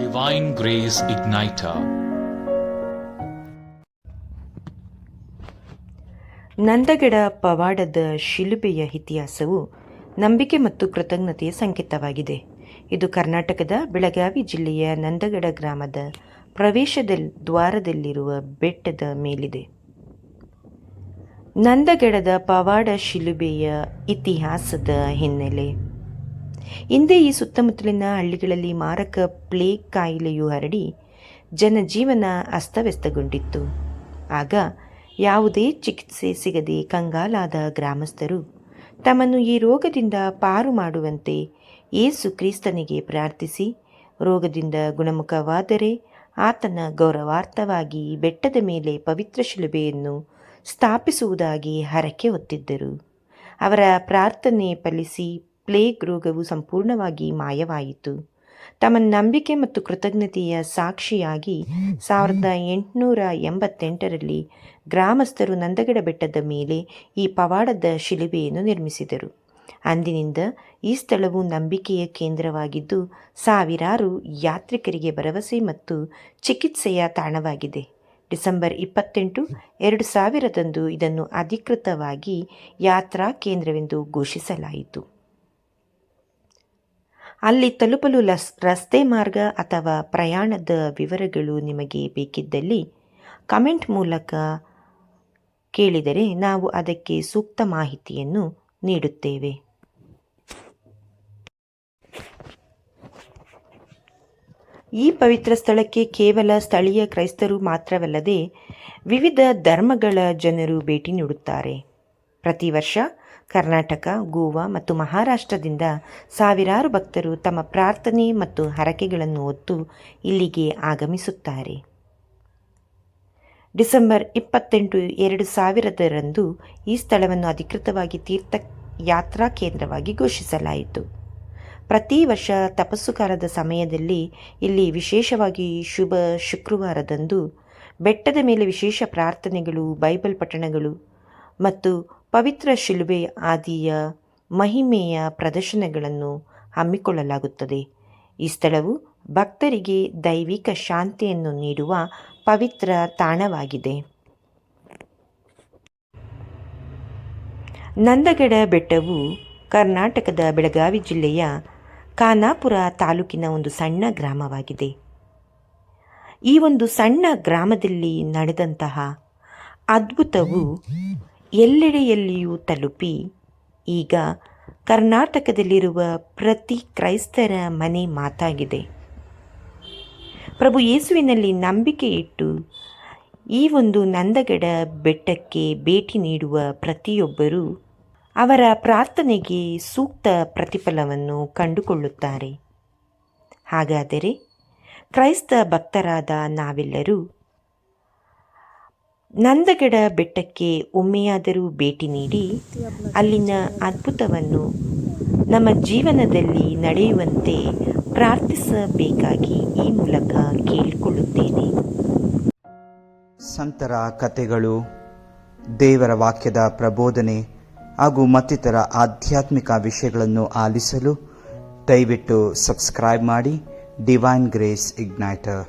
Divine Grace Igniter. Nandagad ಪವಾಡದ ಶಿಲುಬೆಯ ಇತಿಹಾಸವು ನಂಬಿಕೆ ಮತ್ತು ಕೃತಜ್ಞತೆಯ ಸಂಕೇತವಾಗಿದೆ. ಇದು ಕರ್ನಾಟಕದ ಬೆಳಗಾವಿ ಜಿಲ್ಲೆಯ ನಂದಗಡ ಗ್ರಾಮದ ಪ್ರವೇಶದ ದ್ವಾರದಲ್ಲಿರುವ ಬೆಟ್ಟದ ಮೇಲಿದೆ. ನಂದಗಡದ ಪವಾಡ ಶಿಲುಬೆಯ ಇತಿಹಾಸದ ಹಿನ್ನೆಲೆ. ಹಿಂದೆ ಈ ಸುತ್ತಮುತ್ತಲಿನ ಹಳ್ಳಿಗಳಲ್ಲಿ ಮಾರಕ ಪ್ಲೇಗ್ ಕಾಯಿಲೆಯು ಹರಡಿ ಜನಜೀವನ ಅಸ್ತವ್ಯಸ್ತಗೊಂಡಿತ್ತು. ಆಗ ಯಾವುದೇ ಚಿಕಿತ್ಸೆ ಸಿಗದೆ ಕಂಗಾಲಾದ ಗ್ರಾಮಸ್ಥರು ತಮ್ಮನ್ನು ಈ ರೋಗದಿಂದ ಪಾರು ಮಾಡುವಂತೆ ಯೇಸು ಕ್ರಿಸ್ತನಿಗೆ ಪ್ರಾರ್ಥಿಸಿ, ರೋಗದಿಂದ ಗುಣಮುಖವಾದರೆ ಆತನ ಗೌರವಾರ್ಥವಾಗಿ ಬೆಟ್ಟದ ಮೇಲೆ ಪವಿತ್ರ ಶಿಲುಬೆಯನ್ನು ಸ್ಥಾಪಿಸುವುದಾಗಿ ಹರಕೆ ಹೊತ್ತಿದ್ದರು. ಅವರ ಪ್ರಾರ್ಥನೆ ಫಲಿಸಿ ಪ್ಲೇಗ್ ರೋಗವು ಸಂಪೂರ್ಣವಾಗಿ ಮಾಯವಾಯಿತು. ತಮ್ಮ ನಂಬಿಕೆ ಮತ್ತು ಕೃತಜ್ಞತೆಯ ಸಾಕ್ಷಿಯಾಗಿ 1888ರಲ್ಲಿ ಗ್ರಾಮಸ್ಥರು ನಂದಗಡ ಬೆಟ್ಟದ ಮೇಲೆ ಈ ಪವಾಡದ ಶಿಲುಬೆಯನ್ನು ನಿರ್ಮಿಸಿದರು. ಅಂದಿನಿಂದ ಈ ಸ್ಥಳವು ನಂಬಿಕೆಯ ಕೇಂದ್ರವಾಗಿದ್ದು ಸಾವಿರಾರು ಯಾತ್ರಿಕರಿಗೆ ಭರವಸೆ ಮತ್ತು ಚಿಕಿತ್ಸೆಯ ತಾಣವಾಗಿದೆ. ಡಿಸೆಂಬರ್ 28, 2000ರಂದು ಇದನ್ನು ಅಧಿಕೃತವಾಗಿ ಯಾತ್ರಾ ಕೇಂದ್ರವೆಂದು ಘೋಷಿಸಲಾಯಿತು. ಅಲ್ಲಿ ತಲುಪಲು ರಸ್ತೆ ಮಾರ್ಗ ಅಥವಾ ಪ್ರಯಾಣದ ವಿವರಗಳು ನಿಮಗೆ ಬೇಕಿದ್ದಲ್ಲಿ ಕಮೆಂಟ್ ಮೂಲಕ ಕೇಳಿದರೆ ನಾವು ಅದಕ್ಕೆ ಸೂಕ್ತ ಮಾಹಿತಿಯನ್ನು ನೀಡುತ್ತೇವೆ. ಈ ಪವಿತ್ರ ಸ್ಥಳಕ್ಕೆ ಕೇವಲ ಸ್ಥಳೀಯ ಕ್ರೈಸ್ತರು ಮಾತ್ರವಲ್ಲದೆ ವಿವಿಧ ಧರ್ಮಗಳ ಜನರು ಭೇಟಿ ನೀಡುತ್ತಾರೆ. ಪ್ರತಿ ವರ್ಷ ಕರ್ನಾಟಕ, ಗೋವಾ ಮತ್ತು ಮಹಾರಾಷ್ಟ್ರದಿಂದ ಸಾವಿರಾರು ಭಕ್ತರು ತಮ್ಮ ಪ್ರಾರ್ಥನೆ ಮತ್ತು ಹರಕೆಗಳನ್ನು ಹೊತ್ತು ಇಲ್ಲಿಗೆ ಆಗಮಿಸುತ್ತಾರೆ. ಡಿಸೆಂಬರ್ 28, 2000ರಂದು ಈ ಸ್ಥಳವನ್ನು ಅಧಿಕೃತವಾಗಿ ತೀರ್ಥಯಾತ್ರಾ ಕೇಂದ್ರವಾಗಿ ಘೋಷಿಸಲಾಯಿತು. ಪ್ರತಿ ವರ್ಷ ತಪಸ್ಸುಕಾಲದ ಸಮಯದಲ್ಲಿ ಇಲ್ಲಿ ವಿಶೇಷವಾಗಿ ಶುಭ ಶುಕ್ರವಾರದಂದು ಬೆಟ್ಟದ ಮೇಲೆ ವಿಶೇಷ ಪ್ರಾರ್ಥನೆಗಳು, ಬೈಬಲ್ ಪಠಣಗಳು ಮತ್ತು ಪವಿತ್ರ ಶಿಲುಬೆ ಆದಿಯ ಮಹಿಮೆಯ ಪ್ರದರ್ಶನಗಳನ್ನು ಹಮ್ಮಿಕೊಳ್ಳಲಾಗುತ್ತದೆ. ಈ ಸ್ಥಳವು ಭಕ್ತರಿಗೆ ದೈವಿಕ ಶಾಂತಿಯನ್ನು ನೀಡುವ ಪವಿತ್ರ ತಾಣವಾಗಿದೆ. ನಂದಗಡ ಬೆಟ್ಟವು ಕರ್ನಾಟಕದ ಬೆಳಗಾವಿ ಜಿಲ್ಲೆಯ ಖಾನಾಪುರ ತಾಲೂಕಿನ ಒಂದು ಸಣ್ಣ ಗ್ರಾಮವಾಗಿದೆ. ಈ ಒಂದು ಸಣ್ಣ ಗ್ರಾಮದಲ್ಲಿ ನಡೆದಂತಹ ಅದ್ಭುತವು ಎಲ್ಲೆಡೆಯಲ್ಲಿಯೂ ತಲುಪಿ ಈಗ ಕರ್ನಾಟಕದಲ್ಲಿರುವ ಪ್ರತಿ ಕ್ರೈಸ್ತರ ಮನೆ ಮಾತಾಗಿದೆ. ಪ್ರಭು ಯೇಸುವಿನಲ್ಲಿ ನಂಬಿಕೆ ಇಟ್ಟು ಈ ಒಂದು ನಂದಗಡ ಬೆಟ್ಟಕ್ಕೆ ಭೇಟಿ ನೀಡುವ ಪ್ರತಿಯೊಬ್ಬರೂ ಅವರ ಪ್ರಾರ್ಥನೆಗೆ ಸೂಕ್ತ ಪ್ರತಿಫಲವನ್ನು ಕಂಡುಕೊಳ್ಳುತ್ತಾರೆ. ಹಾಗಾದರೆ ಕ್ರೈಸ್ತ ಭಕ್ತರಾದ ನಾವೆಲ್ಲರೂ ನಂದಗಡ ಬೆಟ್ಟಕ್ಕೆ ಒಮ್ಮೆಯಾದರೂ ಭೇಟಿ ನೀಡಿ ಅಲ್ಲಿನ ಅದ್ಭುತವನ್ನು ನಮ್ಮ ಜೀವನದಲ್ಲಿ ನಡೆಯುವಂತೆ ಪ್ರಾರ್ಥಿಸಬೇಕಾಗಿ ಈ ಮೂಲಕ ಕೇಳಿಕೊಳ್ಳುತ್ತೇನೆ. ಸಂತರ ಕಥೆಗಳು, ದೇವರ ವಾಕ್ಯದ ಪ್ರಬೋಧನೆ ಹಾಗೂ ಮತ್ತಿತರ ಆಧ್ಯಾತ್ಮಿಕ ವಿಷಯಗಳನ್ನು ಆಲಿಸಲು ದಯವಿಟ್ಟು ಸಬ್ಸ್ಕ್ರೈಬ್ ಮಾಡಿ ಡಿವೈನ್ ಗ್ರೇಸ್ ಇಗ್ನೈಟರ್.